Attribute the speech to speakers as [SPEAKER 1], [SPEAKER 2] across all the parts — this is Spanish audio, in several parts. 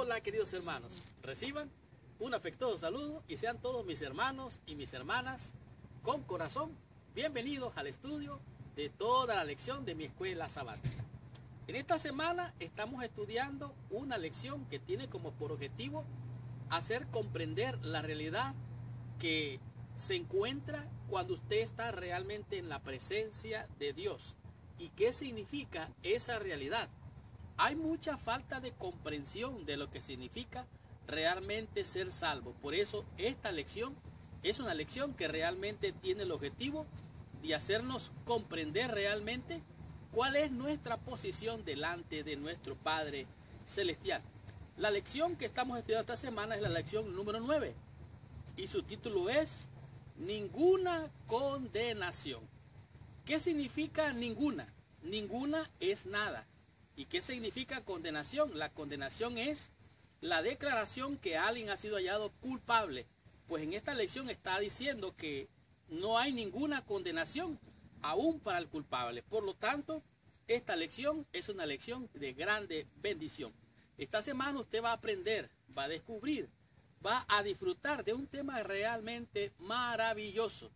[SPEAKER 1] Hola queridos hermanos, reciban un afectuoso saludo y sean todos mis hermanos y mis hermanas con corazón bienvenidos al estudio de toda la lección de mi escuela sabática. En esta semana estamos estudiando una lección que tiene como por objetivo hacer comprender la realidad que se encuentra cuando usted está realmente en la presencia de Dios. ¿Y qué significa esa realidad? Hay mucha falta de comprensión de lo que significa realmente ser salvo. Por eso esta lección es una lección que realmente tiene el objetivo de hacernos comprender realmente cuál es nuestra posición delante de nuestro Padre Celestial. La lección que estamos estudiando esta semana es la lección número 9 y su título es Ninguna condenación. ¿Qué significa ninguna? Ninguna es nada. ¿Y qué significa condenación? La condenación es la declaración que alguien ha sido hallado culpable. Pues en esta lección está diciendo que no hay ninguna condenación aún para el culpable. Por lo tanto, esta lección es una lección de grande bendición. Esta semana usted va a aprender, va a descubrir, va a disfrutar de un tema realmente maravilloso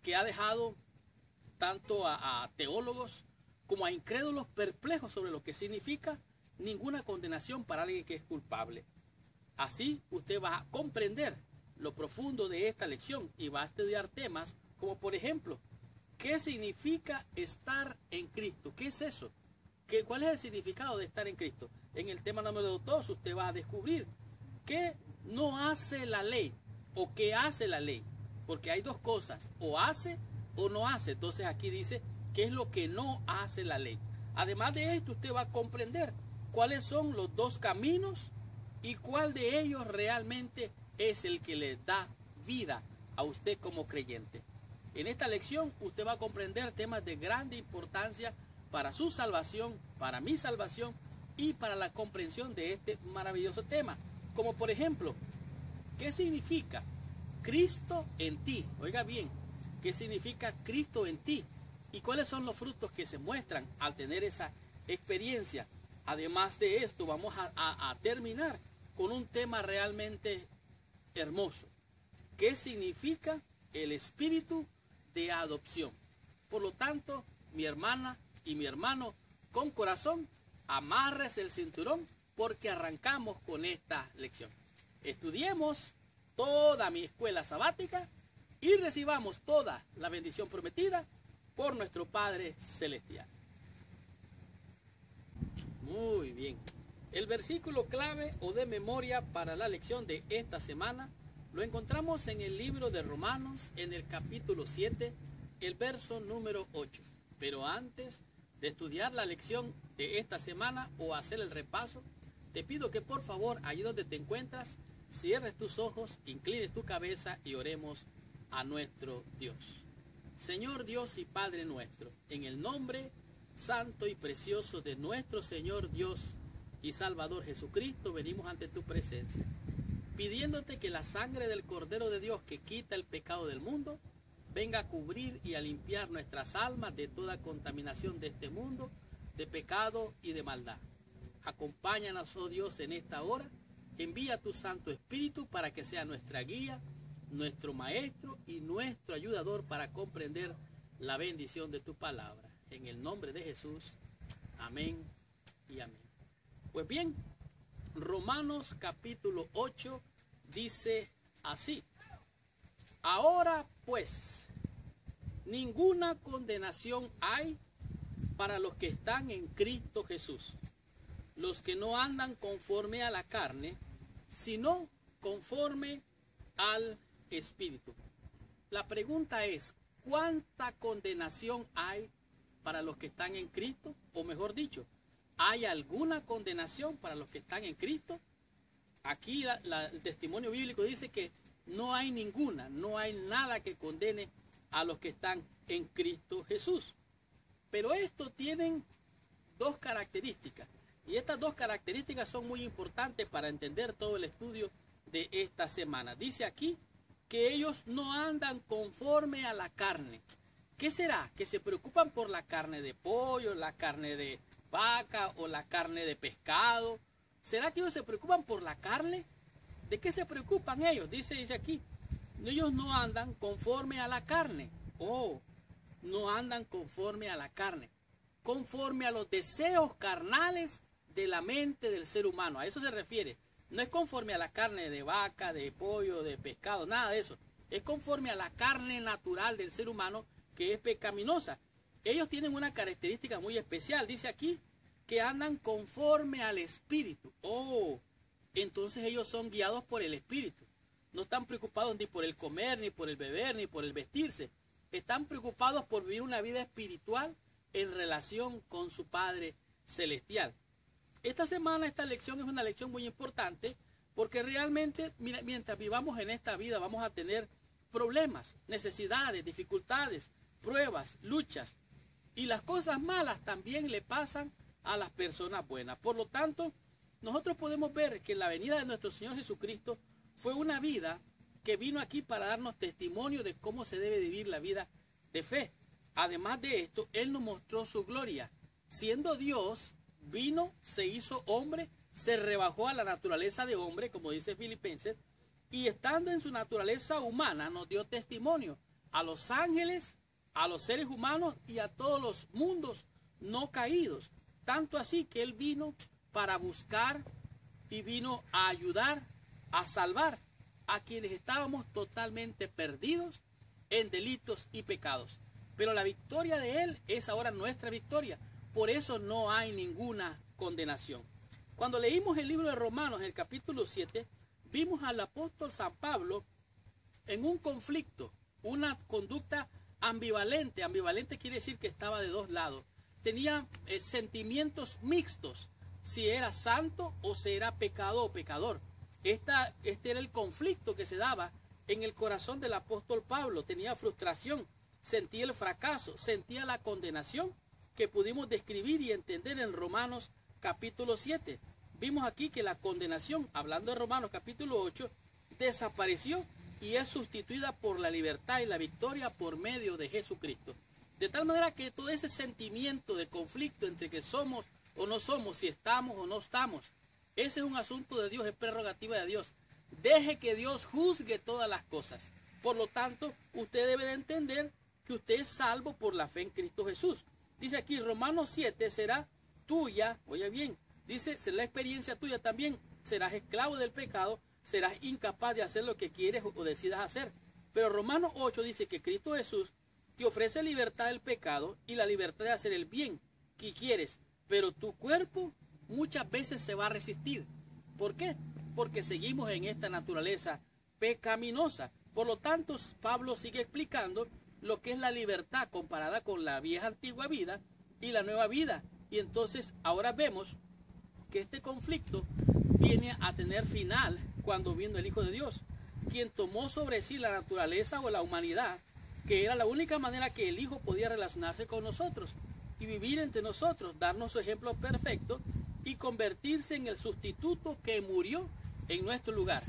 [SPEAKER 1] que ha dejado tanto a teólogos como a incrédulos perplejos sobre lo que significa ninguna condenación para alguien que es culpable. Así usted va a comprender lo profundo de esta lección y va a estudiar temas como por ejemplo, ¿qué significa estar en Cristo? ¿Qué es eso? ¿Cuál es el significado de estar en Cristo? En el tema número 2 usted va a descubrir qué no hace la ley o qué hace la ley. Porque hay dos cosas, o hace o no hace. Entonces aquí dice qué es lo que no hace la ley. Además de esto usted va a comprender cuáles son los dos caminos y cuál de ellos realmente es el que le da vida a usted como creyente. En esta lección usted va a comprender temas de grande importancia para su salvación, para mi salvación y para la comprensión de este maravilloso tema. Como por ejemplo, ¿qué significa Cristo en ti? Oiga bien, ¿qué significa Cristo en ti? ¿Y cuáles son los frutos que se muestran al tener esa experiencia? Además de esto, vamos a terminar con un tema realmente hermoso. ¿Qué significa el espíritu de adopción? Por lo tanto, mi hermana y mi hermano, con corazón, amarres el cinturón porque arrancamos con esta lección. Estudiemos toda mi escuela sabática y recibamos toda la bendición prometida por nuestro Padre Celestial. Muy bien. El versículo clave o de memoria para la lección de esta semana lo encontramos en el libro de Romanos, en el capítulo 7, el verso número 8. Pero antes de estudiar la lección de esta semana o hacer el repaso, te pido que por favor, allí donde te encuentras, cierres tus ojos, inclines tu cabeza y oremos a nuestro Dios. Señor Dios y Padre nuestro, en el nombre santo y precioso de nuestro Señor Dios y Salvador Jesucristo, venimos ante tu presencia, pidiéndote que la sangre del Cordero de Dios que quita el pecado del mundo, venga a cubrir y a limpiar nuestras almas de toda contaminación de este mundo, de pecado y de maldad. Acompáñanos, oh Dios, en esta hora. Envía tu Santo Espíritu para que sea nuestra guía, nuestro maestro y nuestro ayudador para comprender la bendición de tu palabra. En el nombre de Jesús. Amén y amén. Pues bien, Romanos capítulo 8 dice así. Ahora pues, ninguna condenación hay para los que están en Cristo Jesús, los que no andan conforme a la carne, sino conforme al Espíritu. La pregunta es, ¿cuánta condenación hay para los que están en Cristo? O mejor dicho, ¿hay alguna condenación para los que están en Cristo? Aquí el testimonio bíblico dice que no hay ninguna, no hay nada que condene a los que están en Cristo Jesús. Pero esto tienen dos características. Y estas dos características son muy importantes para entender todo el estudio de esta semana. Dice aquí que ellos no andan conforme a la carne. ¿Qué será? Que se preocupan por la carne de pollo, la carne de vaca o la carne de pescado. ¿Será que ellos se preocupan por la carne? ¿De qué se preocupan ellos? Dice aquí, ellos no andan conforme a la carne. Oh, no andan conforme a la carne, conforme a los deseos carnales de la mente del ser humano. A eso se refiere. No es conforme a la carne de vaca, de pollo, de pescado, nada de eso. Es conforme a la carne natural del ser humano, que es pecaminosa. Ellos tienen una característica muy especial. Dice aquí que andan conforme al espíritu. Oh, entonces ellos son guiados por el espíritu. No están preocupados ni por el comer, ni por el beber, ni por el vestirse. Están preocupados por vivir una vida espiritual en relación con su Padre Celestial. Esta semana, esta lección es una lección muy importante, porque realmente, mientras vivamos en esta vida, vamos a tener problemas, necesidades, dificultades, pruebas, luchas. Y las cosas malas también le pasan a las personas buenas. Por lo tanto, nosotros podemos ver que la venida de nuestro Señor Jesucristo fue una vida que vino aquí para darnos testimonio de cómo se debe vivir la vida de fe. Además de esto, Él nos mostró su gloria. Siendo Dios, vino, se hizo hombre, se rebajó a la naturaleza de hombre, como dice Filipenses, y estando en su naturaleza humana, nos dio testimonio a los ángeles, a los seres humanos y a todos los mundos no caídos. Tanto así que Él vino para buscar y vino a ayudar, a salvar a quienes estábamos totalmente perdidos en delitos y pecados. Pero la victoria de Él es ahora nuestra victoria. Por eso no hay ninguna condenación. Cuando leímos el libro de Romanos, en el capítulo 7, vimos al apóstol San Pablo en un conflicto, una conducta ambivalente. Ambivalente quiere decir que estaba de dos lados. Tenía sentimientos mixtos, si era santo o si era pecado o pecador. Este era el conflicto que se daba en el corazón del apóstol Pablo. Tenía frustración, sentía el fracaso, sentía la condenación que pudimos describir y entender en Romanos capítulo 7. Vimos aquí que la condenación, hablando de Romanos capítulo 8, desapareció y es sustituida por la libertad y la victoria por medio de Jesucristo. De tal manera que todo ese sentimiento de conflicto entre que somos o no somos, si estamos o no estamos, ese es un asunto de Dios, es prerrogativa de Dios. Deje que Dios juzgue todas las cosas. Por lo tanto, usted debe de entender que usted es salvo por la fe en Cristo Jesús. Dice aquí, Romanos 7, será tuya, oye bien, dice, será la experiencia tuya también, serás esclavo del pecado, serás incapaz de hacer lo que quieres o decidas hacer. Pero Romanos 8 dice que Cristo Jesús te ofrece libertad del pecado y la libertad de hacer el bien que quieres, pero tu cuerpo muchas veces se va a resistir. ¿Por qué? Porque seguimos en esta naturaleza pecaminosa. Por lo tanto, Pablo sigue explicando lo que es la libertad comparada con la vieja antigua vida y la nueva vida. Y entonces ahora vemos que este conflicto viene a tener final cuando vino el Hijo de Dios, quien tomó sobre sí la naturaleza o la humanidad, que era la única manera que el Hijo podía relacionarse con nosotros y vivir entre nosotros, darnos su ejemplo perfecto y convertirse en el sustituto que murió en nuestro lugar.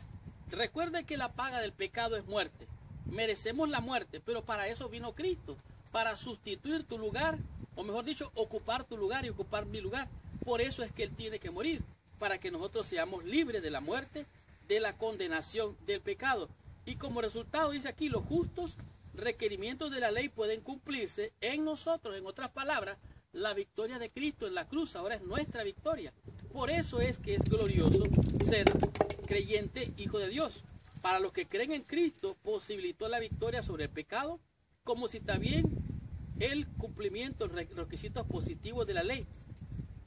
[SPEAKER 1] Recuerde que la paga del pecado es muerte. Merecemos la muerte, pero para eso vino Cristo, para sustituir tu lugar, o mejor dicho, ocupar tu lugar y ocupar mi lugar. Por eso es que Él tiene que morir, para que nosotros seamos libres de la muerte, de la condenación, del pecado. Y como resultado, dice aquí, los justos requerimientos de la ley pueden cumplirse en nosotros. En otras palabras, la victoria de Cristo en la cruz ahora es nuestra victoria. Por eso es que es glorioso ser creyente, hijo de Dios. Para los que creen en Cristo, posibilitó la victoria sobre el pecado, como si también el cumplimiento de los requisitos positivos de la ley.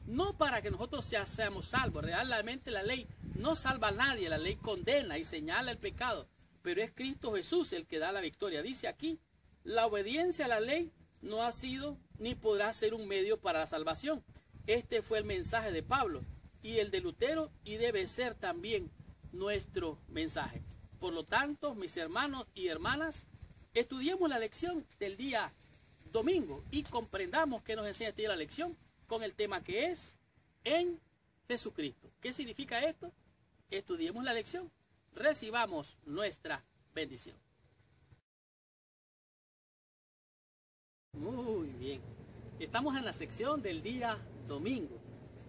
[SPEAKER 1] No para que nosotros seamos salvos. Realmente la ley no salva a nadie. La ley condena y señala el pecado. Pero es Cristo Jesús el que da la victoria. Dice aquí, la obediencia a la ley no ha sido ni podrá ser un medio para la salvación. Este fue el mensaje de Pablo y el de Lutero, y debe ser también nuestro mensaje. Por lo tanto, mis hermanos y hermanas, estudiemos la lección del día domingo y comprendamos qué nos enseña este día la lección con el tema que es en Jesucristo. ¿Qué significa esto? Estudiemos la lección, recibamos nuestra bendición. Muy bien, estamos en la sección del día domingo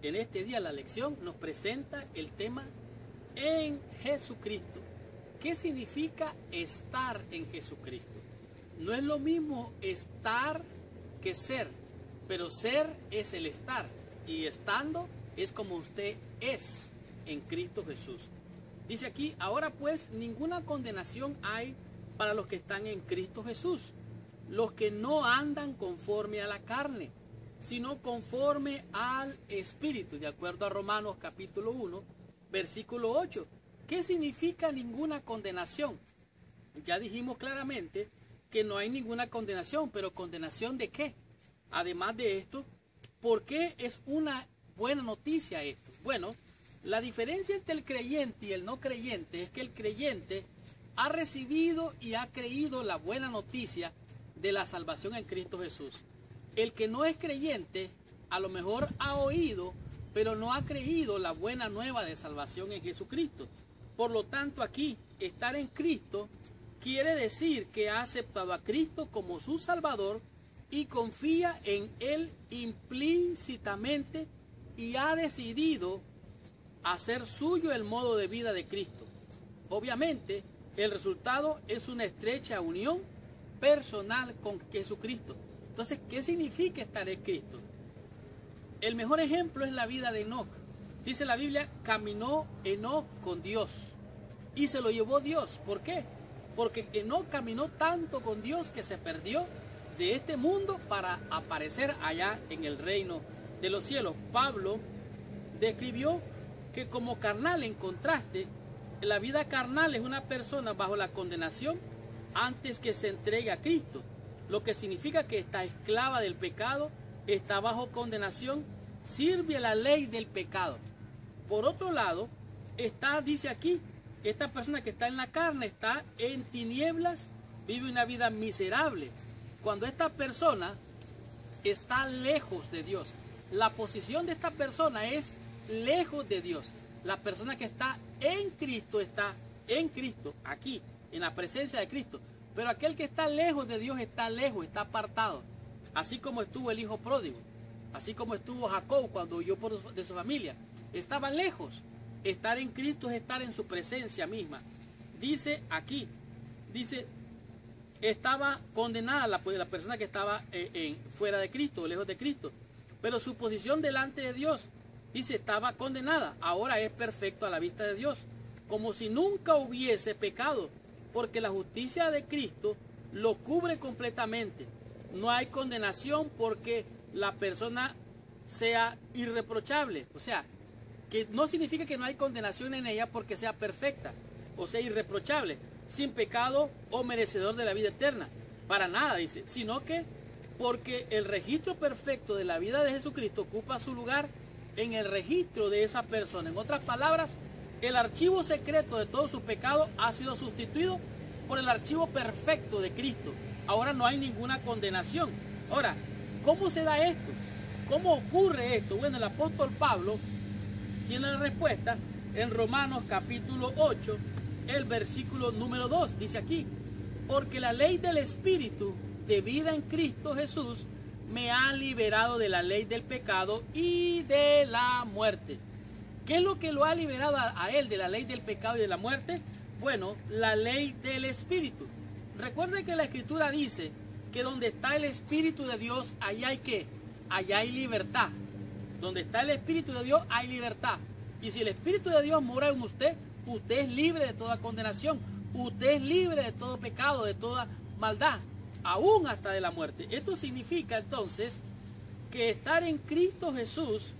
[SPEAKER 1] En este día la lección nos presenta el tema en Jesucristo. ¿Qué significa estar en Jesucristo? No es lo mismo estar que ser, pero ser es el estar y estando es como usted es en Cristo Jesús. Dice aquí, ahora pues ninguna condenación hay para los que están en Cristo Jesús, los que no andan conforme a la carne, sino conforme al Espíritu, de acuerdo a Romanos capítulo 1, versículo 8. ¿Qué significa ninguna condenación? Ya dijimos claramente que no hay ninguna condenación, pero ¿condenación de qué? Además de esto, ¿por qué es una buena noticia esto? Bueno, la diferencia entre el creyente y el no creyente es que el creyente ha recibido y ha creído la buena noticia de la salvación en Cristo Jesús. El que no es creyente a lo mejor ha oído, pero no ha creído la buena nueva de salvación en Jesucristo. Por lo tanto, aquí, estar en Cristo quiere decir que ha aceptado a Cristo como su Salvador y confía en Él implícitamente y ha decidido hacer suyo el modo de vida de Cristo. Obviamente, el resultado es una estrecha unión personal con Jesucristo. Entonces, ¿qué significa estar en Cristo? El mejor ejemplo es la vida de Enoc. Dice la Biblia, caminó Enoc con Dios y se lo llevó Dios. ¿Por qué? Porque Enoc caminó tanto con Dios que se perdió de este mundo para aparecer allá en el reino de los cielos. Pablo describió que como carnal, en contraste, la vida carnal es una persona bajo la condenación antes que se entregue a Cristo, lo que significa que está esclava del pecado, está bajo condenación, sirve a la ley del pecado. Por otro lado, dice aquí, esta persona que está en la carne está en tinieblas, vive una vida miserable. Cuando esta persona está lejos de Dios, la posición de esta persona es lejos de Dios. La persona que está en Cristo, aquí, en la presencia de Cristo. Pero aquel que está lejos de Dios está lejos, está apartado. Así como estuvo el hijo pródigo, así como estuvo Jacob cuando huyó de su familia. Estaba lejos. Estar en Cristo es estar en su presencia misma. Dice aquí, estaba condenada la persona que estaba fuera de Cristo, lejos de Cristo. Pero su posición delante de Dios, dice, estaba condenada. Ahora es perfecto a la vista de Dios, como si nunca hubiese pecado, porque la justicia de Cristo lo cubre completamente. No hay condenación porque la persona sea irreprochable. O sea, que no significa que no hay condenación en ella porque sea perfecta o sea irreprochable, sin pecado o merecedor de la vida eterna. Para nada, dice, sino que porque el registro perfecto de la vida de Jesucristo ocupa su lugar en el registro de esa persona. En otras palabras, el archivo secreto de todo su pecado ha sido sustituido por el archivo perfecto de Cristo. Ahora no hay ninguna condenación. Ahora, ¿cómo se da esto? ¿Cómo ocurre esto? Bueno, el apóstol Pablo tiene la respuesta en Romanos capítulo 8, el versículo número 2. Dice aquí, porque la ley del Espíritu de vida en Cristo Jesús me ha liberado de la ley del pecado y de la muerte. ¿Qué es lo que lo ha liberado a él de la ley del pecado y de la muerte? Bueno, la ley del Espíritu. Recuerden que la Escritura dice que donde está el Espíritu de Dios, allá hay ¿qué? Allá hay libertad. Donde está el Espíritu de Dios, hay libertad. Y si el Espíritu de Dios mora en usted, usted es libre de toda condenación. Usted es libre de todo pecado, de toda maldad, aún hasta de la muerte. Esto significa entonces que estar en Cristo Jesús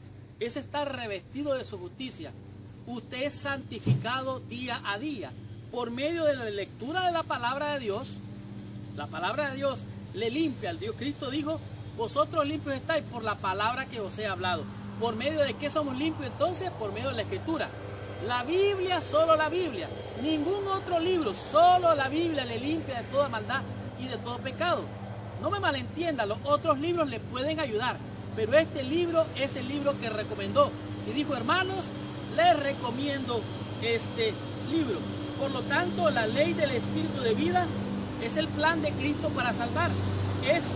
[SPEAKER 1] es estar revestido de su justicia. Usted es santificado día a día por medio de la lectura de la palabra de Dios. La palabra de Dios le limpia al Dios. Cristo dijo, vosotros limpios estáis por la palabra que os he hablado. ¿Por medio de qué somos limpios entonces? Por medio de la Escritura. La Biblia, solo la Biblia. Ningún otro libro, solo la Biblia le limpia de toda maldad y de todo pecado. No me malentienda, los otros libros le pueden ayudar, pero este libro es el libro que recomendó. Y dijo, hermanos, les recomiendo este libro. Por lo tanto, la ley del Espíritu de vida es el plan de Cristo para salvar. Es,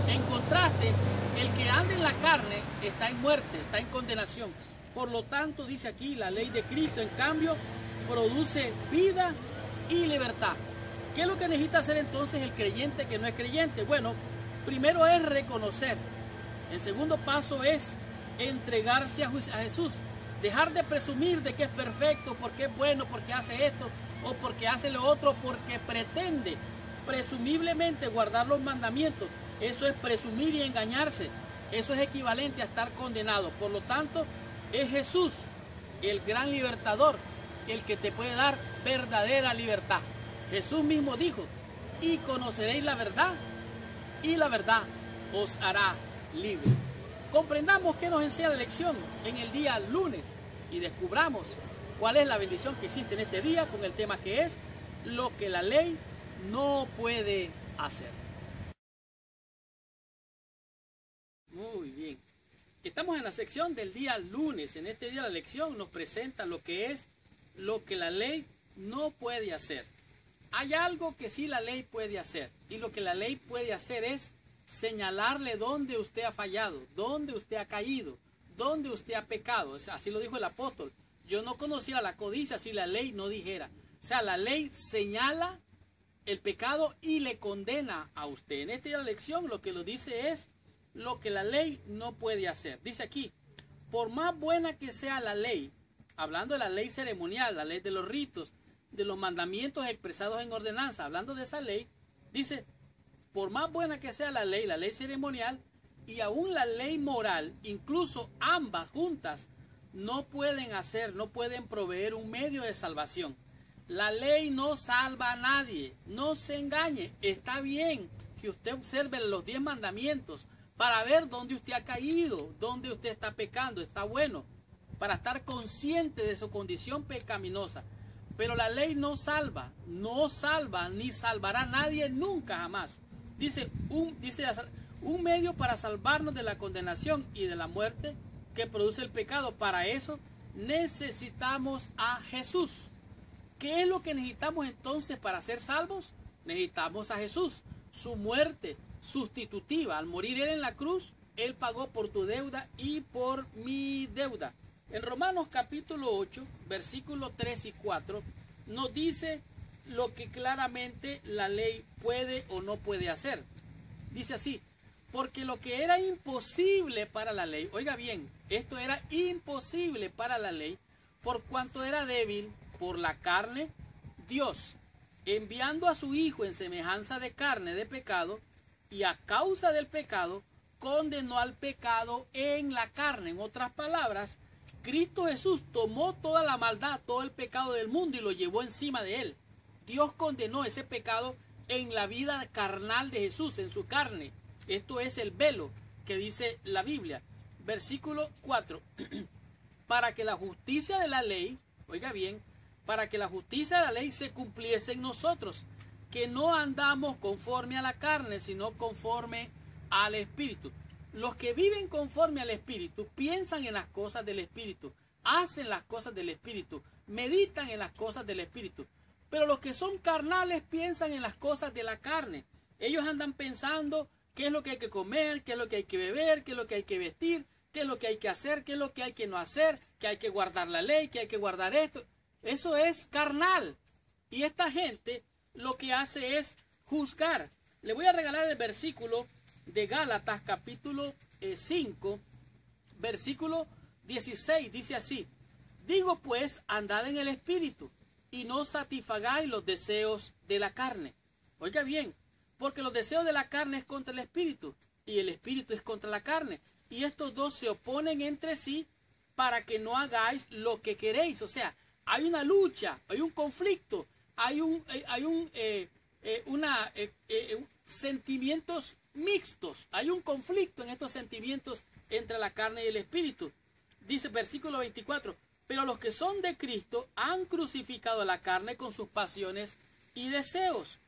[SPEAKER 1] en contraste, el que anda en la carne está en muerte, está en condenación. Por lo tanto, dice aquí, la ley de Cristo, en cambio, produce vida y libertad. ¿Qué es lo que necesita hacer entonces el creyente que no es creyente? Bueno, primero es reconocer. El segundo paso es entregarse a Jesús. Dejar de presumir de que es perfecto, porque es bueno, porque hace esto o porque hace lo otro, porque pretende presumiblemente guardar los mandamientos. Eso es presumir y engañarse. Eso es equivalente a estar condenado. Por lo tanto, es Jesús, el gran libertador, el que te puede dar verdadera libertad. Jesús mismo dijo, y conoceréis la verdad, y la verdad os hará libre. Comprendamos qué nos enseña la lección en el día lunes y descubramos cuál es la bendición que existe en este día con el tema que es lo que la ley no puede hacer. Muy bien. Estamos en la sección del día lunes. En este día la lección nos presenta lo que es lo que la ley no puede hacer. Hay algo que sí la ley puede hacer, y lo que la ley puede hacer es señalarle dónde usted ha fallado, dónde usted ha caído, dónde usted ha pecado. Así lo dijo el apóstol. Yo no conociera la codicia si la ley no dijera. O sea, la ley señala el pecado y le condena a usted. En esta lección lo que lo dice es lo que la ley no puede hacer. Dice aquí, por más buena que sea la ley, hablando de la ley ceremonial, la ley de los ritos, de los mandamientos expresados en ordenanza, hablando de esa ley, dice, por más buena que sea la ley ceremonial y aún la ley moral, incluso ambas juntas, no pueden proveer un medio de salvación. La ley no salva a nadie, no se engañe. Está bien que usted observe los 10 mandamientos para ver dónde usted ha caído, dónde usted está pecando. Está bueno para estar consciente de su condición pecaminosa. Pero la ley no salva ni salvará a nadie nunca jamás. Dice un medio para salvarnos de la condenación y de la muerte que produce el pecado. Para eso necesitamos a Jesús. ¿Qué es lo que necesitamos entonces para ser salvos? Necesitamos a Jesús. Su muerte sustitutiva. Al morir Él en la cruz, Él pagó por tu deuda y por mi deuda. En Romanos capítulo 8, versículos 3 y 4, nos dice lo que claramente la ley puede o no puede hacer. Dice así, porque lo que era imposible para la ley, oiga bien, esto era imposible para la ley, por cuanto era débil por la carne, Dios, enviando a su Hijo en semejanza de carne de pecado, y a causa del pecado, condenó al pecado en la carne. En otras palabras, Cristo Jesús tomó toda la maldad, todo el pecado del mundo y lo llevó encima de él. Dios condenó ese pecado en la vida carnal de Jesús, en su carne. Esto es el velo que dice la Biblia. Versículo 4. Para que la justicia de la ley, oiga bien, para que la justicia de la ley se cumpliese en nosotros, que no andamos conforme a la carne, sino conforme al Espíritu. Los que viven conforme al Espíritu piensan en las cosas del Espíritu, hacen las cosas del Espíritu, meditan en las cosas del Espíritu. Pero los que son carnales piensan en las cosas de la carne. Ellos andan pensando qué es lo que hay que comer, qué es lo que hay que beber, qué es lo que hay que vestir, qué es lo que hay que hacer, qué es lo que hay que no hacer, que hay que guardar la ley, que hay que guardar esto. Eso es carnal. Y esta gente lo que hace es juzgar. Le voy a regalar el versículo de Gálatas capítulo 5, versículo 16, dice así, digo pues, andad en el Espíritu, y no satisfagáis los deseos de la carne. Oiga bien, porque los deseos de la carne es contra el Espíritu, y el Espíritu es contra la carne, y estos dos se oponen entre sí para que no hagáis lo que queréis. O sea, hay una lucha, hay un conflicto, hay sentimientos mixtos, hay un conflicto en estos sentimientos entre la carne y el Espíritu. Dice versículo 24, pero los que son de Cristo han crucificado la carne con sus pasiones y deseos.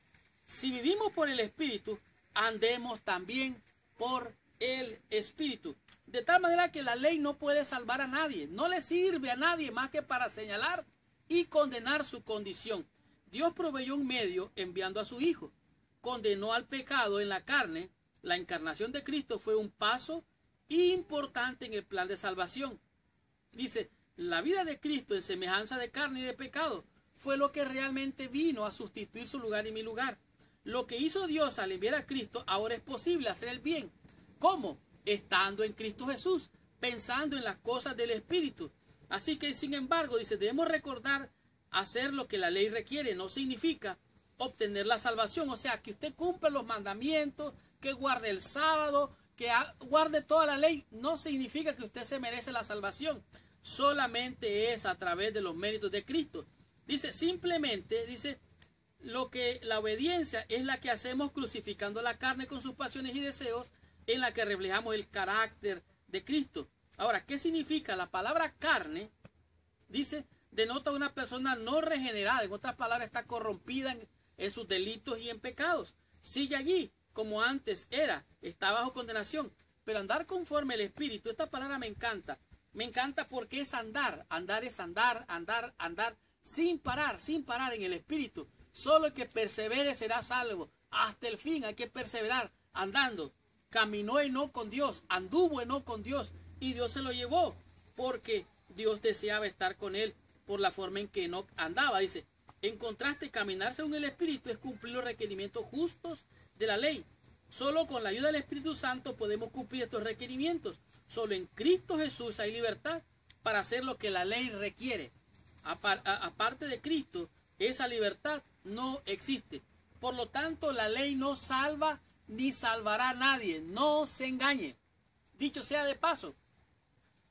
[SPEAKER 1] Si vivimos por el Espíritu, andemos también por el Espíritu. De tal manera que la ley no puede salvar a nadie, no le sirve a nadie más que para señalar y condenar su condición. Dios proveyó un medio enviando a su Hijo. Condenó al pecado en la carne. La encarnación de Cristo fue un paso importante en el plan de salvación. Dice, la vida de Cristo en semejanza de carne y de pecado fue lo que realmente vino a sustituir su lugar y mi lugar. Lo que hizo Dios al enviar a Cristo, ahora es posible hacer el bien. ¿Cómo? Estando en Cristo Jesús, pensando en las cosas del Espíritu. Así que, sin embargo, dice, debemos recordar hacer lo que la ley requiere. No significa obtener la salvación. O sea, que usted cumpla los mandamientos, que guarde el sábado, que guarde toda la ley. No significa que usted se merece la salvación. Solamente es a través de los méritos de Cristo. Dice, simplemente, dice, la obediencia es la que hacemos crucificando la carne con sus pasiones y deseos, en la que reflejamos el carácter de Cristo. Ahora, ¿qué significa? La palabra carne, dice, denota una persona no regenerada. En otras palabras, está corrompida en sus delitos y en pecados. Sigue allí como antes era, está bajo condenación. Pero andar conforme al Espíritu, esta palabra me encanta. Me encanta porque es andar. Andar es andar, andar, andar, sin parar en el Espíritu. Solo el que persevere será salvo. Hasta el fin hay que perseverar andando. Caminó Enoc con Dios, anduvo Enoc con Dios y Dios se lo llevó porque Dios deseaba estar con él por la forma en que Enoc andaba. Dice, en contraste, caminar según el Espíritu es cumplir los requerimientos justos de la ley. Solo con la ayuda del Espíritu Santo podemos cumplir estos requerimientos. Solo en Cristo Jesús hay libertad para hacer lo que la ley requiere. Aparte de Cristo, esa libertad no existe. Por lo tanto, la ley no salva ni salvará a nadie. No se engañe. Dicho sea de paso,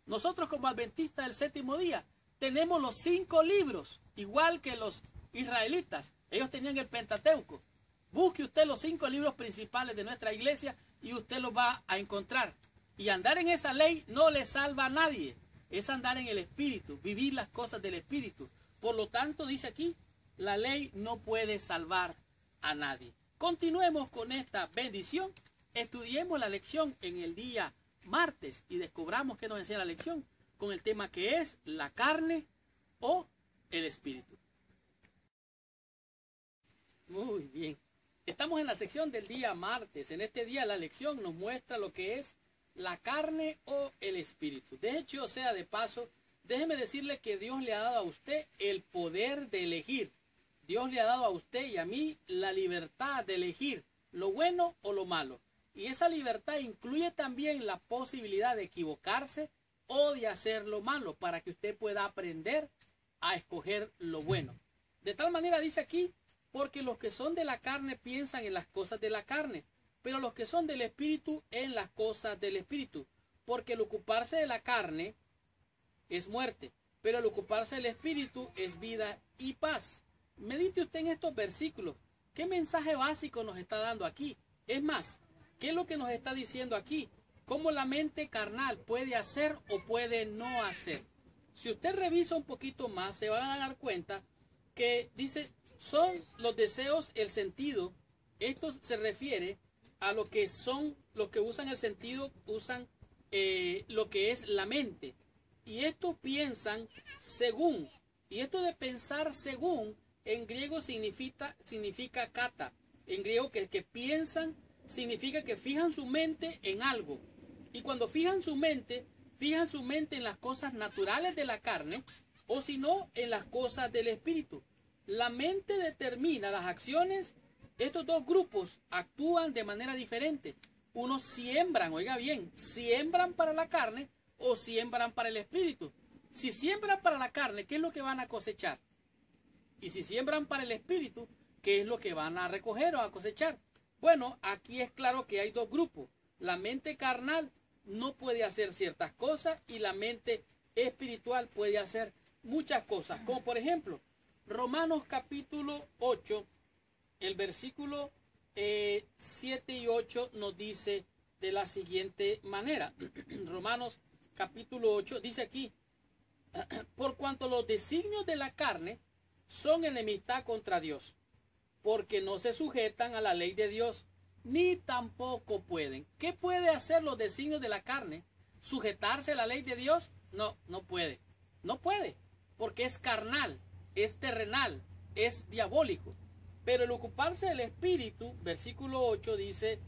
[SPEAKER 1] nosotros como adventistas del séptimo día tenemos los 5 libros, igual que los israelitas. Ellos tenían el Pentateuco. Busque usted los 5 libros principales de nuestra iglesia y usted los va a encontrar. Y andar en esa ley no le salva a nadie. Es andar en el Espíritu, vivir las cosas del Espíritu. Por lo tanto, dice aquí, la ley no puede salvar a nadie. Continuemos con esta bendición. Estudiemos la lección en el día martes y descubramos qué nos enseña la lección con el tema que es la carne o el Espíritu. Muy bien. Estamos en la sección del día martes. En este día la lección nos muestra lo que es la carne o el Espíritu. De hecho, o sea, de paso, déjeme decirle que Dios le ha dado a usted el poder de elegir. Dios le ha dado a usted y a mí la libertad de elegir lo bueno o lo malo. Y esa libertad incluye también la posibilidad de equivocarse o de hacer lo malo para que usted pueda aprender a escoger lo bueno. De tal manera dice aquí, porque los que son de la carne piensan en las cosas de la carne, pero los que son del Espíritu en las cosas del Espíritu. Porque el ocuparse de la carne es muerte, pero el ocuparse del Espíritu es vida y paz. Medite usted en estos versículos. ¿Qué mensaje básico nos está dando aquí? Es más, ¿qué es lo que nos está diciendo aquí? ¿Cómo la mente carnal puede hacer o puede no hacer? Si usted revisa un poquito más, se van a dar cuenta que dice, son los deseos, el sentido. Esto se refiere a lo que son, los que usan el sentido, usan lo que es la mente. Y estos piensan según. Y esto de pensar según, en griego significa kata. En griego que piensan significa que fijan su mente en algo. Y cuando fijan su mente en las cosas naturales de la carne, o si no, en las cosas del Espíritu. La mente determina las acciones. Estos dos grupos actúan de manera diferente. Unos siembran, oiga bien, siembran para la carne o siembran para el Espíritu. Si siembran para la carne, ¿qué es lo que van a cosechar? Y si siembran para el Espíritu, ¿qué es lo que van a recoger o a cosechar? Bueno, aquí es claro que hay dos grupos. La mente carnal no puede hacer ciertas cosas y la mente espiritual puede hacer muchas cosas. Como por ejemplo, Romanos capítulo 8, el versículo 7 y 8 nos dice de la siguiente manera. Romanos capítulo 8 dice aquí, por cuanto los designios de la carne son enemistad contra Dios, porque no se sujetan a la ley de Dios, ni tampoco pueden. ¿Qué puede hacer los designios de la carne? ¿Sujetarse a la ley de Dios? No, no puede. No puede, porque es carnal, es terrenal, es diabólico. Pero el ocuparse del Espíritu, versículo 8 dice,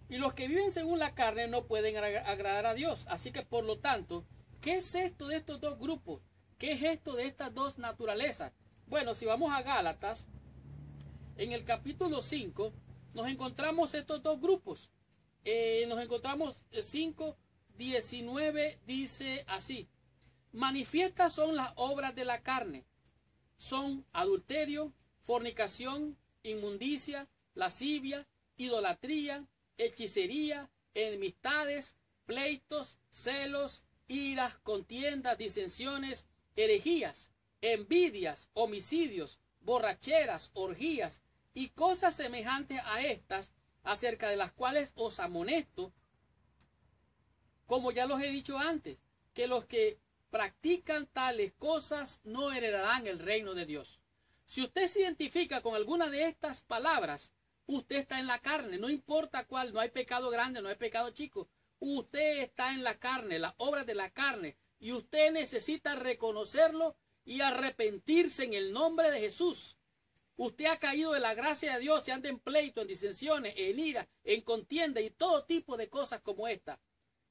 [SPEAKER 1] Y los que viven según la carne no pueden agradar a Dios. Así que por lo tanto, ¿qué es esto de estos dos grupos? ¿Qué es esto de estas dos naturalezas? Bueno, si vamos a Gálatas, en el capítulo 5, nos encontramos estos dos grupos. Nos encontramos 5:19, dice así: manifiestas son las obras de la carne. Son adulterio, fornicación, inmundicia, lascivia, idolatría, hechicería, enemistades, pleitos, celos, iras, contiendas, disensiones, herejías, envidias, homicidios, borracheras, orgías y cosas semejantes a estas, acerca de las cuales os amonesto, como ya los he dicho antes, que los que practican tales cosas no heredarán el reino de Dios. Si usted se identifica con alguna de estas palabras, usted está en la carne, no importa cuál, no hay pecado grande, no hay pecado chico. Usted está en la carne, las obras de la carne, y usted necesita reconocerlo y arrepentirse en el nombre de Jesús. Usted ha caído de la gracia de Dios y anda en pleito, en disensiones, en ira, en contienda y todo tipo de cosas como esta.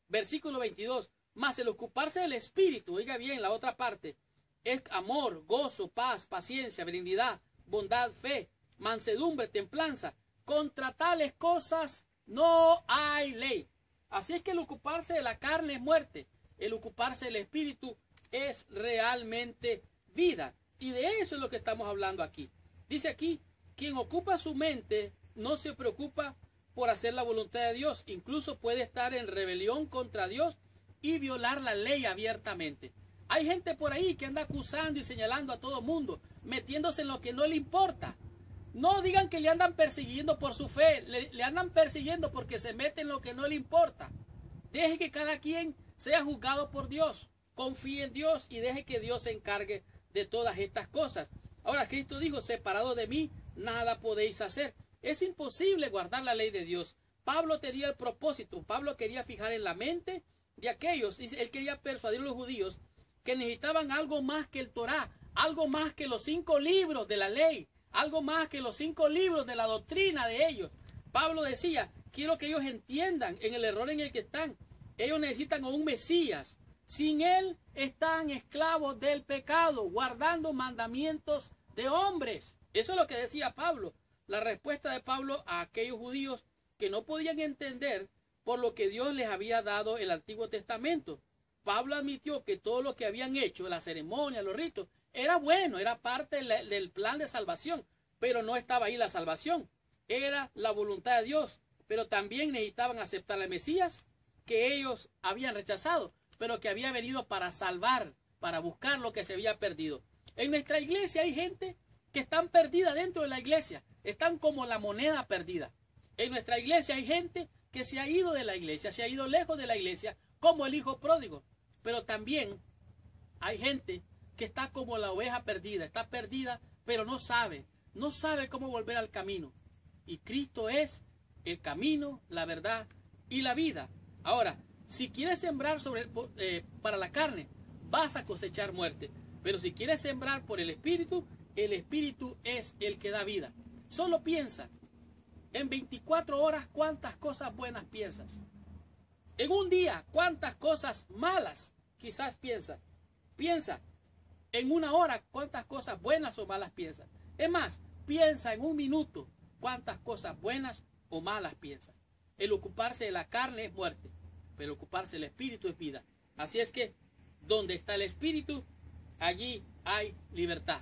[SPEAKER 1] Versículo 22. Mas el ocuparse del Espíritu, oiga bien la otra parte, es amor, gozo, paz, paciencia, benignidad, bondad, fe, mansedumbre, templanza. Contra tales cosas no hay ley. Así es que el ocuparse de la carne es muerte. El ocuparse del Espíritu es realmente vida. Y de eso es lo que estamos hablando aquí. Dice aquí, quien ocupa su mente no se preocupa por hacer la voluntad de Dios. Incluso puede estar en rebelión contra Dios y violar la ley abiertamente. Hay gente por ahí que anda acusando y señalando a todo mundo, metiéndose en lo que no le importa. No digan que le andan persiguiendo por su fe, le andan persiguiendo porque se mete en lo que no le importa. Deje que cada quien sea juzgado por Dios. Confíe en Dios y deje que Dios se encargue de todas estas cosas. Ahora Cristo dijo, separado de mí, nada podéis hacer. Es imposible guardar la ley de Dios. Pablo tenía el propósito. Pablo quería fijar en la mente de aquellos. Él quería persuadir a los judíos que necesitaban algo más que el Torá, algo más que los 5 libros de la ley, algo más que los 5 libros de la doctrina de ellos. Pablo decía, quiero que ellos entiendan en el error en el que están. Ellos necesitan a un Mesías. Sin él están esclavos del pecado, guardando mandamientos de hombres. Eso es lo que decía Pablo. La respuesta de Pablo a aquellos judíos que no podían entender por lo que Dios les había dado el Antiguo Testamento. Pablo admitió que todo lo que habían hecho, la ceremonia, los ritos, era bueno, era parte del plan de salvación, pero no estaba ahí la salvación. Era la voluntad de Dios, pero también necesitaban aceptar al Mesías que ellos habían rechazado, pero que había venido para salvar, para buscar lo que se había perdido. En nuestra iglesia hay gente que están perdida dentro de la iglesia, están como la moneda perdida. En nuestra iglesia hay gente que se ha ido de la iglesia, se ha ido lejos de la iglesia, como el hijo pródigo. Pero también hay gente que está como la oveja perdida, está perdida, pero no sabe cómo volver al camino. Y Cristo es el camino, la verdad y la vida. Ahora, si quieres sembrar para la carne, vas a cosechar muerte. Pero si quieres sembrar por el Espíritu es el que da vida. Solo piensa, en 24 horas, ¿cuántas cosas buenas piensas? En un día, ¿cuántas cosas malas quizás piensas? Piensa, en una hora, ¿cuántas cosas buenas o malas piensas? Es más, piensa en un minuto, ¿cuántas cosas buenas o malas piensas? El ocuparse de la carne es muerte, pero ocuparse del Espíritu es vida. Así es que, donde está el Espíritu, allí hay libertad.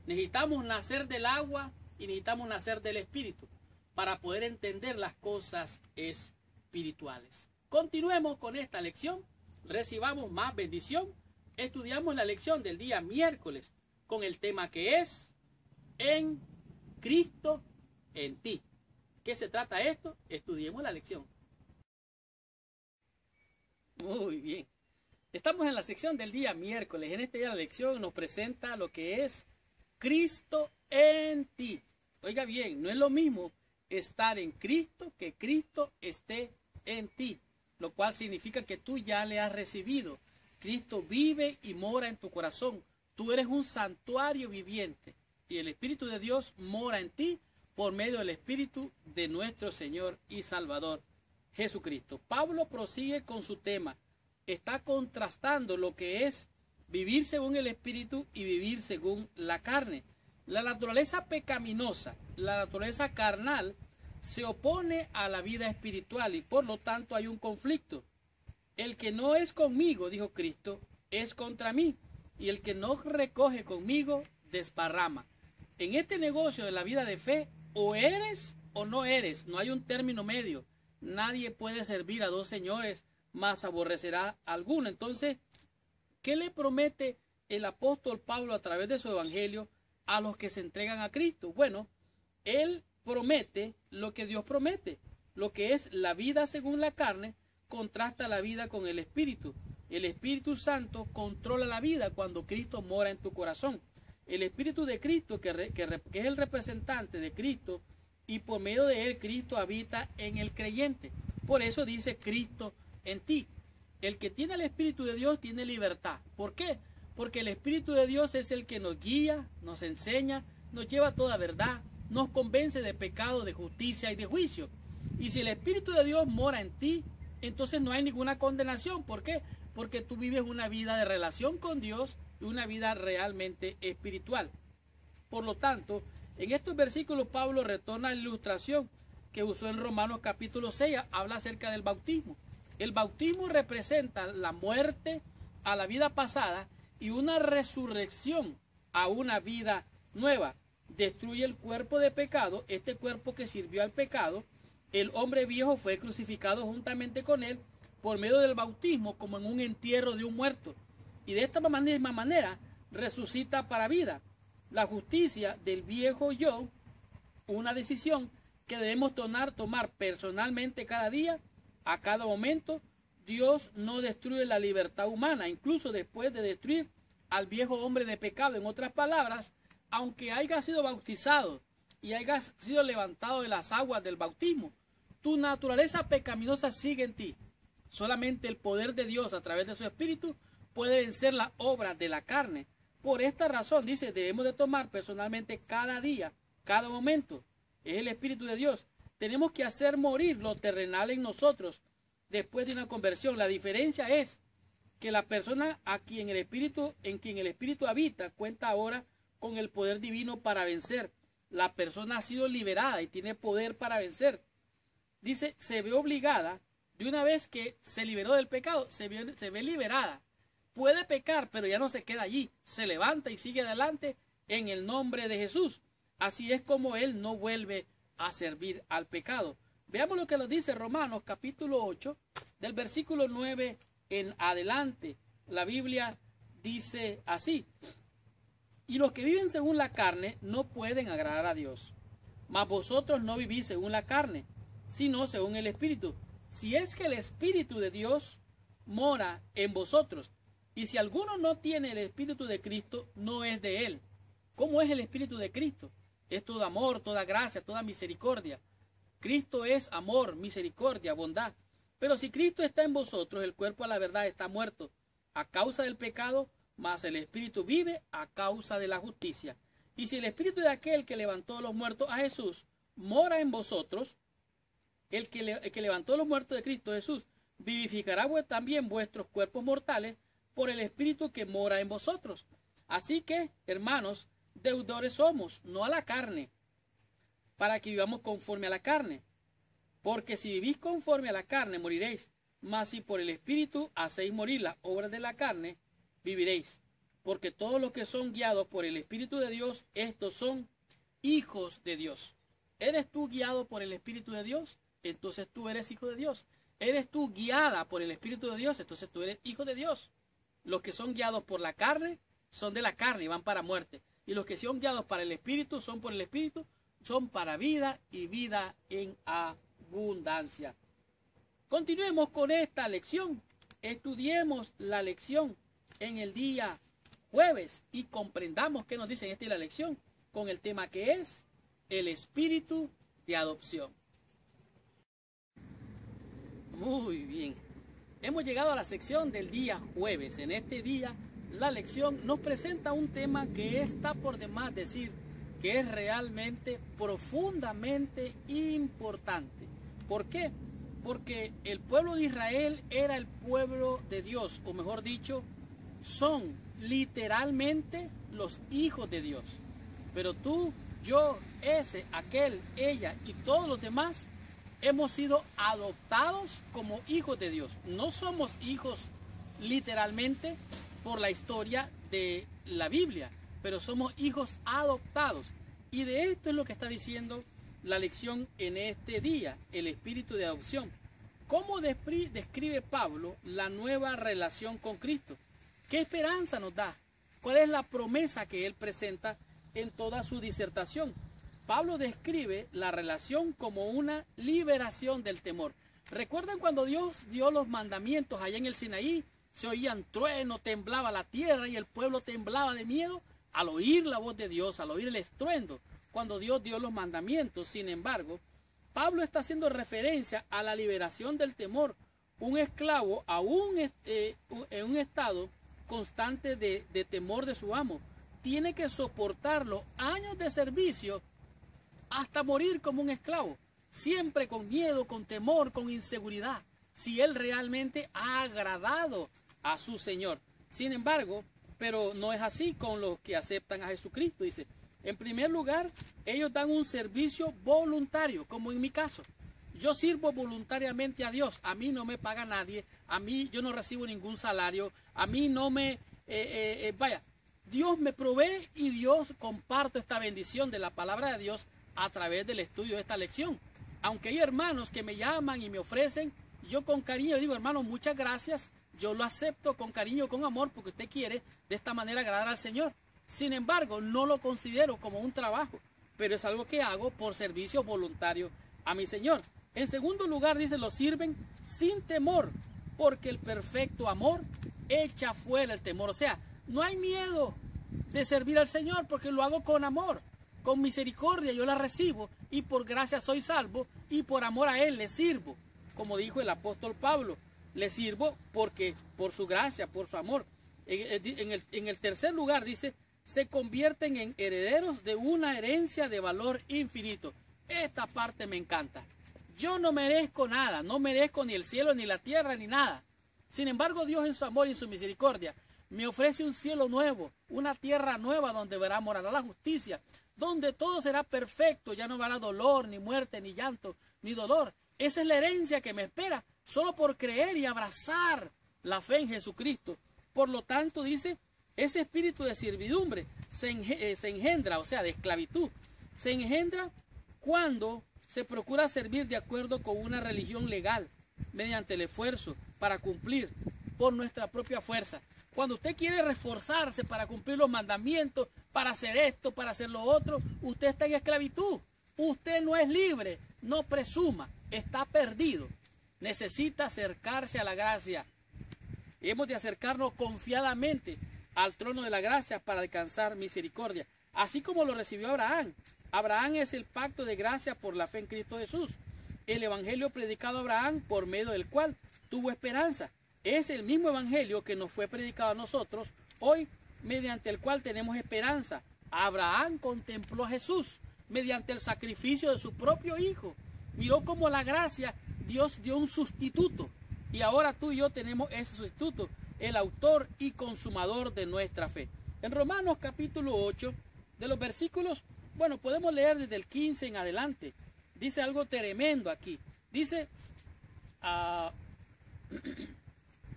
[SPEAKER 1] Necesitamos nacer del agua y necesitamos nacer del Espíritu para poder entender las cosas espirituales. Continuemos con esta lección, recibamos más bendición, estudiamos la lección del día miércoles con el tema que es en Cristo en ti. ¿Qué se trata esto? Estudiemos la lección. Muy bien. Estamos en la sección del día miércoles. En este día la lección nos presenta lo que es Cristo en ti. Oiga bien, no es lo mismo estar en Cristo que Cristo esté en ti, lo cual significa que tú ya le has recibido. Cristo vive y mora en tu corazón. Tú eres un santuario viviente y el Espíritu de Dios mora en ti por medio del Espíritu de nuestro Señor y Salvador Jesucristo. Pablo prosigue con su tema. Está contrastando lo que es vivir según el Espíritu y vivir según la carne. La naturaleza pecaminosa, la naturaleza carnal, se opone a la vida espiritual y por lo tanto hay un conflicto. El que no es conmigo, dijo Cristo, es contra mí, y el que no recoge conmigo, desparrama. En este negocio de la vida de fe, o eres o no eres, no hay un término medio. Nadie puede servir a dos señores, más aborrecerá a alguno. Entonces, ¿qué le promete el apóstol Pablo a través de su evangelio a los que se entregan a Cristo? Bueno, él promete lo que Dios promete, lo que es la vida según la carne, contrasta la vida con el Espíritu. El Espíritu Santo controla la vida cuando Cristo mora en tu corazón. El Espíritu de Cristo, que es el representante de Cristo, y por medio de él Cristo habita en el creyente. Por eso dice Cristo en ti. El que tiene el Espíritu de Dios tiene libertad. ¿Por qué? Porque el Espíritu de Dios es el que nos guía, nos enseña, nos lleva a toda verdad, nos convence de pecado, de justicia y de juicio. Y si el Espíritu de Dios mora en ti, entonces no hay ninguna condenación. ¿Por qué? Porque tú vives una vida de relación con Dios y una vida realmente espiritual. Por lo tanto, en estos versículos Pablo retorna a la ilustración que usó en Romanos capítulo 6, habla acerca del bautismo. El bautismo representa la muerte a la vida pasada y una resurrección a una vida nueva. Destruye el cuerpo de pecado, este cuerpo que sirvió al pecado. El hombre viejo fue crucificado juntamente con él por medio del bautismo, como en un entierro de un muerto. Y de esta misma manera resucita para vida. La justicia del viejo yo, una decisión que debemos tomar personalmente cada día, a cada momento. Dios no destruye la libertad humana, incluso después de destruir al viejo hombre de pecado. En otras palabras, aunque haya sido bautizado y haya sido levantado de las aguas del bautismo, tu naturaleza pecaminosa sigue en ti. Solamente el poder de Dios a través de su Espíritu puede vencer las obras de la carne. Por esta razón, dice, debemos de tomar personalmente cada día, cada momento. Es el Espíritu de Dios. Tenemos que hacer morir lo terrenal en nosotros después de una conversión. La diferencia es que la persona en quien el Espíritu habita cuenta ahora con el poder divino para vencer. La persona ha sido liberada y tiene poder para vencer. Dice, se ve obligada, de una vez que se liberó del pecado, se ve liberada. Puede pecar, pero ya no se queda allí. Se levanta y sigue adelante en el nombre de Jesús. Así es como él no vuelve a servir al pecado. Veamos lo que nos dice Romanos capítulo 8, del versículo 9 en adelante. La Biblia dice así: y los que viven según la carne no pueden agradar a Dios. Mas vosotros no vivís según la carne, sino según el Espíritu. Si es que el Espíritu de Dios mora en vosotros. Y si alguno no tiene el Espíritu de Cristo, no es de él. ¿Cómo es el Espíritu de Cristo? Es todo amor, toda gracia, toda misericordia. Cristo es amor, misericordia, bondad. Pero si Cristo está en vosotros, el cuerpo a la verdad está muerto a causa del pecado, mas el Espíritu vive a causa de la justicia. Y si el Espíritu de aquel que levantó a los muertos a Jesús mora en vosotros, el que levantó a los muertos de Cristo Jesús vivificará también vuestros cuerpos mortales por el Espíritu que mora en vosotros. Así que, hermanos, deudores somos, no a la carne, para que vivamos conforme a la carne. Porque si vivís conforme a la carne, moriréis. Mas si por el Espíritu hacéis morir las obras de la carne, viviréis. Porque todos los que son guiados por el Espíritu de Dios, estos son hijos de Dios. ¿Eres tú guiado por el Espíritu de Dios? Entonces tú eres hijo de Dios. ¿Eres tú guiada por el Espíritu de Dios? Entonces tú eres hijo de Dios. Los que son guiados por la carne son de la carne y van para muerte. Y los que son guiados para el Espíritu son por el Espíritu, son para vida y vida en abundancia. Continuemos con esta lección. Estudiemos la lección en el día jueves y comprendamos qué nos dice en esta la lección con el tema que es el espíritu de adopción. Muy bien. Hemos llegado a la sección del día jueves. En este día, la lección nos presenta un tema que está por demás decir que es realmente profundamente importante. ¿Por qué? Porque el pueblo de Israel era el pueblo de Dios, o mejor dicho, son literalmente los hijos de Dios. Pero tú, yo, ese, aquel, ella y todos los demás hemos sido adoptados como hijos de Dios. No somos hijos literalmente por la historia de la Biblia, pero somos hijos adoptados. Y de esto es lo que está diciendo la lección en este día, el espíritu de adopción. ¿Cómo describe Pablo la nueva relación con Cristo? ¿Qué esperanza nos da? ¿Cuál es la promesa que él presenta en toda su disertación? Pablo describe la relación como una liberación del temor. ¿Recuerdan cuando Dios dio los mandamientos allá en el Sinaí? Se oían truenos, temblaba la tierra y el pueblo temblaba de miedo al oír la voz de Dios, al oír el estruendo, cuando Dios dio los mandamientos. Sin embargo, Pablo está haciendo referencia a la liberación del temor. Un esclavo aún en un estado constante de temor de su amo tiene que soportar los años de servicio hasta morir como un esclavo, siempre con miedo, con temor, con inseguridad, si él realmente ha agradado a su Señor. Sin embargo, pero no es así con los que aceptan a Jesucristo. Dice, en primer lugar, ellos dan un servicio voluntario, como en mi caso. Yo sirvo voluntariamente a Dios, a mí no me paga nadie, a mí yo no recibo ningún salario, a mí no me... Dios me provee y Dios comparto esta bendición de la palabra de Dios a través del estudio de esta lección. Aunque hay hermanos que me llaman y me ofrecen, yo con cariño digo, hermano, muchas gracias, yo lo acepto con cariño, con amor, porque usted quiere de esta manera agradar al Señor. Sin embargo, no lo considero como un trabajo, pero es algo que hago por servicio voluntario a mi Señor. En segundo lugar, dice, lo sirven sin temor, porque el perfecto amor echa fuera el temor. O sea, no hay miedo de servir al Señor porque lo hago con amor, con misericordia yo la recibo y por gracia soy salvo y por amor a Él le sirvo. Como dijo el apóstol Pablo, le sirvo porque por su gracia, por su amor. En el tercer lugar dice, se convierten en herederos de una herencia de valor infinito. Esta parte me encanta. Yo no merezco nada, no merezco ni el cielo, ni la tierra, ni nada. Sin embargo, Dios en su amor y en su misericordia me ofrece un cielo nuevo, una tierra nueva donde morará la justicia, donde todo será perfecto, ya no habrá dolor, ni muerte, ni llanto, ni dolor. Esa es la herencia que me espera, solo por creer y abrazar la fe en Jesucristo. Por lo tanto, dice, ese espíritu de servidumbre se engendra, o sea, de esclavitud, se engendra cuando se procura servir de acuerdo con una religión legal, mediante el esfuerzo para cumplir por nuestra propia fuerza. Cuando usted quiere reforzarse para cumplir los mandamientos, para hacer esto, para hacer lo otro, usted está en esclavitud. Usted no es libre, no presuma, está perdido. Necesita acercarse a la gracia. Hemos de acercarnos confiadamente al trono de la gracia para alcanzar misericordia, así como lo recibió Abraham. Abraham es el pacto de gracia por la fe en Cristo Jesús. El evangelio predicado a Abraham, por medio del cual tuvo esperanza. Es el mismo evangelio que nos fue predicado a nosotros hoy, mediante el cual tenemos esperanza. Abraham contempló a Jesús mediante el sacrificio de su propio hijo. Miró como la gracia, Dios dio un sustituto. Y ahora tú y yo tenemos ese sustituto, el autor y consumador de nuestra fe. En Romanos capítulo 8, de los versículos, bueno, podemos leer desde el 15 en adelante. Dice algo tremendo aquí. Dice,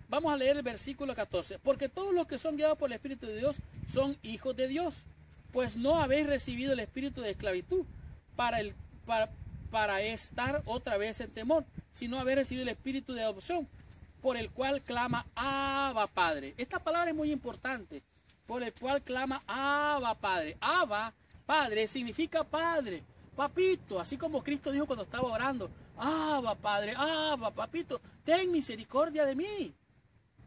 [SPEAKER 1] vamos a leer el versículo 14. Porque todos los que son guiados por el Espíritu de Dios son hijos de Dios. Pues no habéis recibido el espíritu de esclavitud para estar otra vez en temor, sino habéis recibido el espíritu de adopción, por el cual clama Abba Padre. Esta palabra es muy importante. Por el cual clama Abba Padre. Abba Padre significa Padre, papito, así como Cristo dijo cuando estaba orando, Abba Padre, Abba papito, ten misericordia de mí.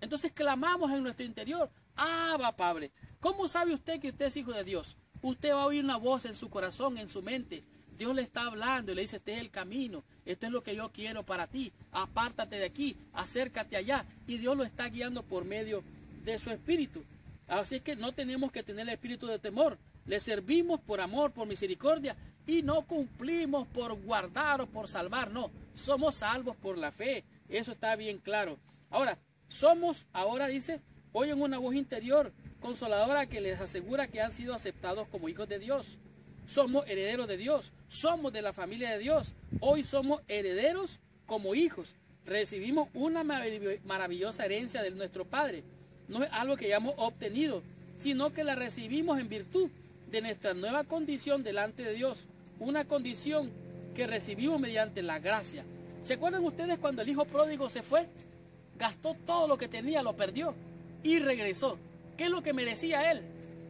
[SPEAKER 1] Entonces clamamos en nuestro interior, Abba Padre. ¿Cómo sabe usted que usted es hijo de Dios? Usted va a oír una voz en su corazón, en su mente. Dios le está hablando y le dice, este es el camino, esto es lo que yo quiero para ti, apártate de aquí, acércate allá. Y Dios lo está guiando por medio de su espíritu. Así es que no tenemos que tener el espíritu de temor. Le servimos por amor, por misericordia, y no cumplimos por guardar o por salvar, no. Somos salvos por la fe, eso está bien claro. Ahora, dice, oyen una voz interior consoladora que les asegura que han sido aceptados como hijos de Dios. Somos herederos de Dios, somos de la familia de Dios. Hoy somos herederos como hijos. Recibimos una maravillosa herencia de nuestro Padre. No es algo que hayamos obtenido, sino que la recibimos en virtud de nuestra nueva condición delante de Dios. Una condición que recibimos mediante la gracia. ¿Se acuerdan ustedes cuando el hijo pródigo se fue? Gastó todo lo que tenía, lo perdió y regresó. ¿Qué es lo que merecía él?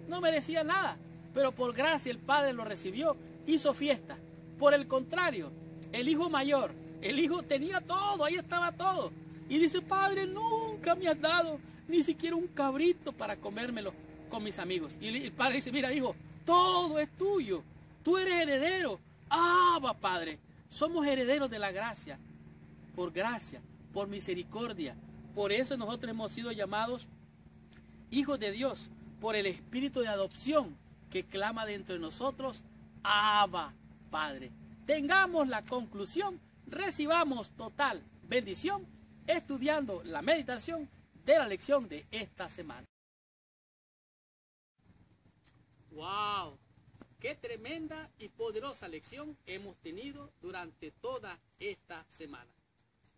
[SPEAKER 1] No merecía nada, pero por gracia el Padre lo recibió, hizo fiesta. Por el contrario, el hijo mayor, el hijo tenía todo, ahí estaba todo. Y dice, Padre, nunca me has dado ni siquiera un cabrito para comérmelo con mis amigos. Y el padre dice, mira, hijo, todo es tuyo. Tú eres heredero. Va, Padre. Somos herederos de la gracia. Por gracia, por misericordia. Por eso nosotros hemos sido llamados hijos de Dios. Por el espíritu de adopción que clama dentro de nosotros. Abba, Padre. Tengamos la conclusión. Recibamos total bendición estudiando la meditación de la lección de esta semana. ¡Wow! ¡Qué tremenda y poderosa lección hemos tenido durante toda esta semana!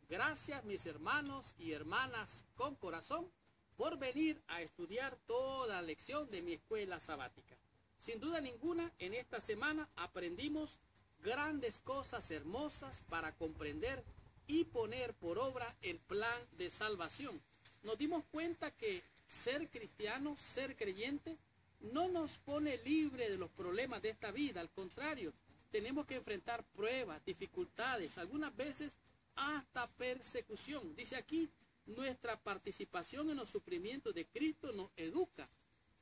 [SPEAKER 1] Gracias, mis hermanos y hermanas con corazón, por venir a estudiar toda la lección de mi escuela sabática. Sin duda ninguna, en esta semana aprendimos grandes cosas hermosas para comprender y poner por obra el plan de salvación. Nos dimos cuenta que ser cristiano, ser creyente, no nos pone libre de los problemas de esta vida. Al contrario, tenemos que enfrentar pruebas, dificultades, algunas veces hasta persecución. Dice aquí, nuestra participación en los sufrimientos de Cristo nos educa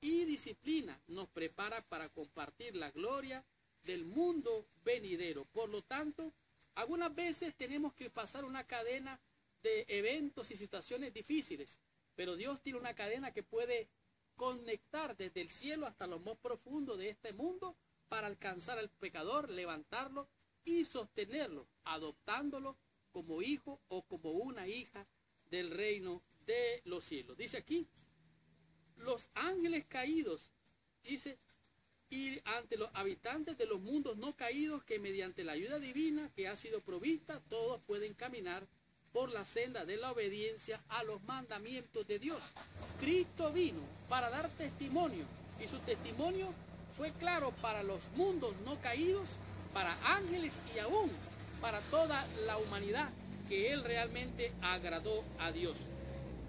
[SPEAKER 1] y disciplina, nos prepara para compartir la gloria del mundo venidero. Por lo tanto, algunas veces tenemos que pasar una cadena de eventos y situaciones difíciles, pero Dios tiene una cadena que puede conectar desde el cielo hasta lo más profundo de este mundo para alcanzar al pecador, levantarlo y sostenerlo, adoptándolo como hijo o como una hija del reino de los cielos. Dice aquí, los ángeles caídos, dice, y ante los habitantes de los mundos no caídos, que mediante la ayuda divina que ha sido provista, todos pueden caminar por la senda de la obediencia a los mandamientos de Dios. Cristo vino para dar testimonio, y su testimonio fue claro para los mundos no caídos, para ángeles y aún para toda la humanidad, que Él realmente agradó a Dios.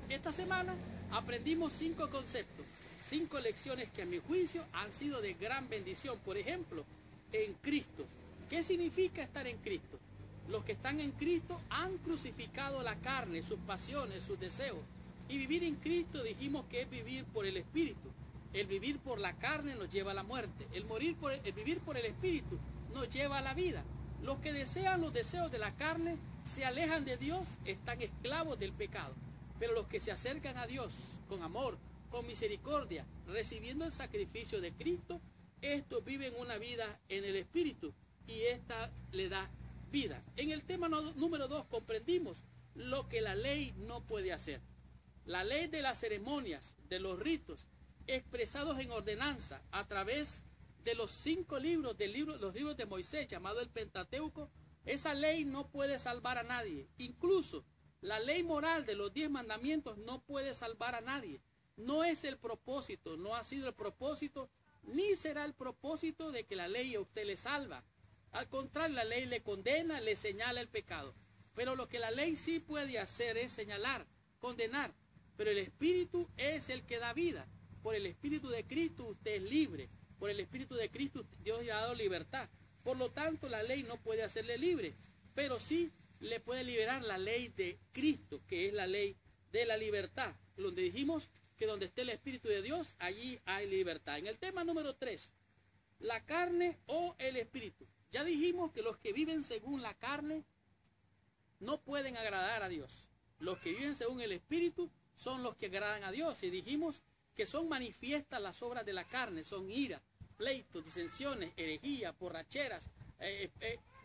[SPEAKER 1] Esta semana aprendimos 5 conceptos, 5 lecciones que a mi juicio han sido de gran bendición. Por ejemplo, en Cristo. ¿Qué significa estar en Cristo? Los que están en Cristo han crucificado la carne, sus pasiones, sus deseos. Y vivir en Cristo dijimos que es vivir por el Espíritu. El vivir por la carne nos lleva a la muerte. El vivir por el Espíritu nos lleva a la vida. Los que desean los deseos de la carne se alejan de Dios, están esclavos del pecado. Pero los que se acercan a Dios con amor, con misericordia, recibiendo el sacrificio de Cristo, estos viven una vida en el Espíritu y esta le da vida. En el tema número 2 comprendimos lo que la ley no puede hacer. La ley de las ceremonias, de los ritos, expresados en ordenanza a través de los 5 libros, los libros de Moisés, llamado el Pentateuco. Esa ley no puede salvar a nadie. Incluso la ley moral de los 10 mandamientos no puede salvar a nadie. No es el propósito, no ha sido el propósito, ni será el propósito de que la ley a usted le salva. Al contrario, la ley le condena, le señala el pecado. Pero lo que la ley sí puede hacer es señalar, condenar. Pero el Espíritu es el que da vida. Por el Espíritu de Cristo usted es libre. Por el Espíritu de Cristo Dios le ha dado libertad. Por lo tanto, la ley no puede hacerle libre, pero sí le puede liberar la ley de Cristo, que es la ley de la libertad. Donde dijimos que donde esté el Espíritu de Dios, allí hay libertad. En el tema número 3, la carne o el Espíritu. Ya dijimos que los que viven según la carne no pueden agradar a Dios. Los que viven según el Espíritu son los que agradan a Dios. Y dijimos que son manifiestas las obras de la carne, son ira, pleitos, disensiones, herejías, borracheras,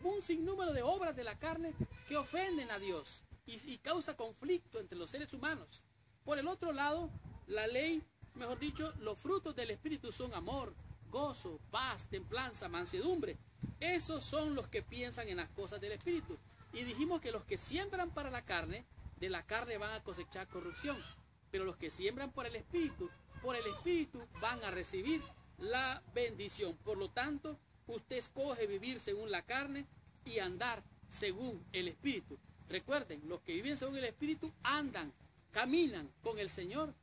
[SPEAKER 1] un sinnúmero de obras de la carne que ofenden a Dios y causa conflicto entre los seres humanos. Por el otro lado, la ley, mejor dicho, los frutos del Espíritu son amor, gozo, paz, templanza, mansedumbre. Esos son los que piensan en las cosas del Espíritu. Y dijimos que los que siembran para la carne, de la carne van a cosechar corrupción. Pero los que siembran por el Espíritu van a recibir la bendición. Por lo tanto, usted escoge vivir según la carne y andar según el Espíritu. Recuerden, los que viven según el Espíritu andan, caminan con el Señor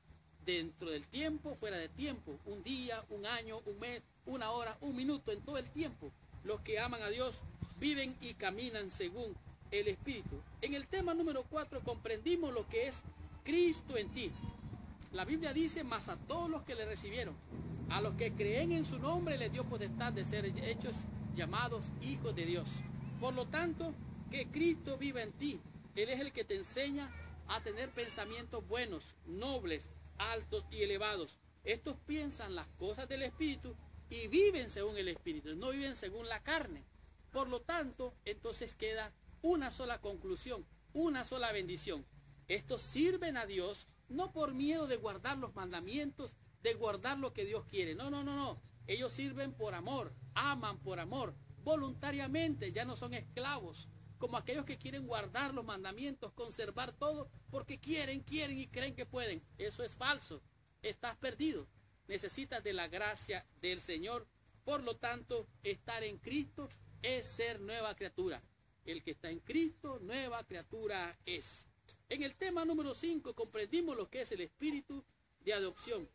[SPEAKER 1] dentro del tiempo, fuera de tiempo, un día, un año, un mes, una hora, un minuto, en todo el tiempo. Los que aman a Dios viven y caminan según el Espíritu. En el tema número 4 comprendimos lo que es Cristo en ti. La Biblia dice: mas a todos los que le recibieron, a los que creen en su nombre, les dio potestad de ser hechos llamados hijos de Dios. Por lo tanto, que Cristo viva en ti. Él es el que te enseña a tener pensamientos buenos, nobles, altos y elevados. Estos piensan las cosas del Espíritu y viven según el Espíritu, no viven según la carne. Por lo tanto, entonces queda una sola conclusión, una sola bendición. Estos sirven a Dios no por miedo de guardar los mandamientos, de guardar lo que Dios quiere. No. Ellos sirven por amor, aman por amor, voluntariamente, ya no son esclavos, como aquellos que quieren guardar los mandamientos, conservar todo, porque quieren y creen que pueden. Eso es falso. Estás perdido. Necesitas de la gracia del Señor. Por lo tanto, estar en Cristo es ser nueva criatura. El que está en Cristo, nueva criatura es. En el tema número 5 comprendimos lo que es el espíritu de adopción.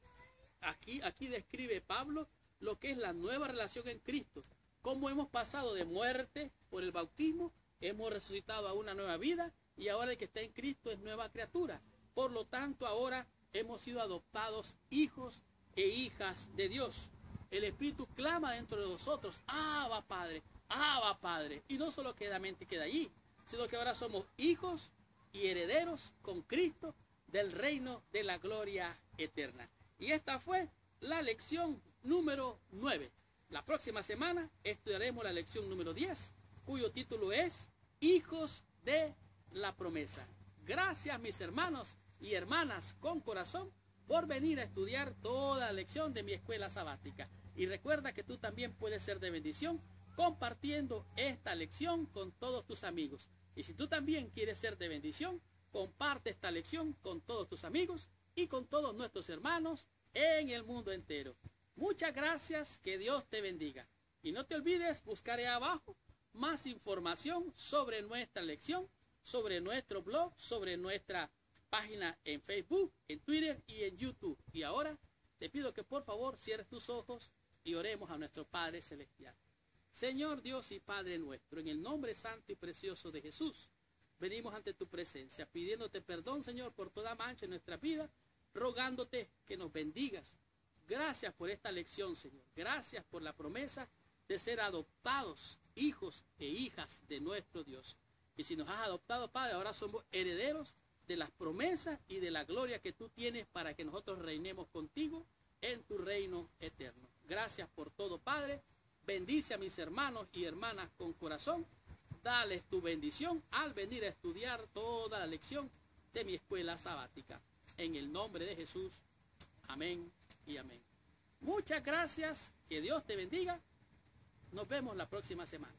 [SPEAKER 1] Aquí describe Pablo lo que es la nueva relación en Cristo. Cómo hemos pasado de muerte por el bautismo, hemos resucitado a una nueva vida y ahora el que está en Cristo es nueva criatura. Por lo tanto, ahora hemos sido adoptados hijos e hijas de Dios. El Espíritu clama dentro de nosotros: Abba Padre, Abba Padre. Y no solo queda allí, sino que ahora somos hijos y herederos con Cristo del reino de la gloria eterna. Y esta fue la lección número 9. La próxima semana estudiaremos la lección número 10, cuyo título es Hijos de la Promesa. Gracias, mis hermanos y hermanas con corazón, por venir a estudiar toda la lección de mi escuela sabática. Y recuerda que tú también puedes ser de bendición compartiendo esta lección con todos tus amigos. Y si tú también quieres ser de bendición, comparte esta lección con todos tus amigos y con todos nuestros hermanos en el mundo entero. Muchas gracias, que Dios te bendiga. Y no te olvides, buscaré abajo más información sobre nuestra lección, sobre nuestro blog, sobre nuestra página en Facebook, en Twitter y en YouTube. Y ahora te pido que por favor cierres tus ojos y oremos a nuestro Padre Celestial. Señor Dios y Padre nuestro, en el nombre santo y precioso de Jesús, venimos ante tu presencia, pidiéndote perdón, Señor, por toda mancha en nuestra vida, rogándote que nos bendigas. Gracias por esta lección, Señor. Gracias por la promesa de ser adoptados hijos e hijas de nuestro Dios. Y si nos has adoptado, Padre, ahora somos herederos de las promesas y de la gloria que tú tienes para que nosotros reinemos contigo en tu reino eterno. Gracias por todo, Padre. Bendice a mis hermanos y hermanas con corazón. Dales tu bendición al venir a estudiar toda la lección de mi escuela sabática. En el nombre de Jesús. Amén y amén. Muchas gracias. Que Dios te bendiga. Nos vemos la próxima semana.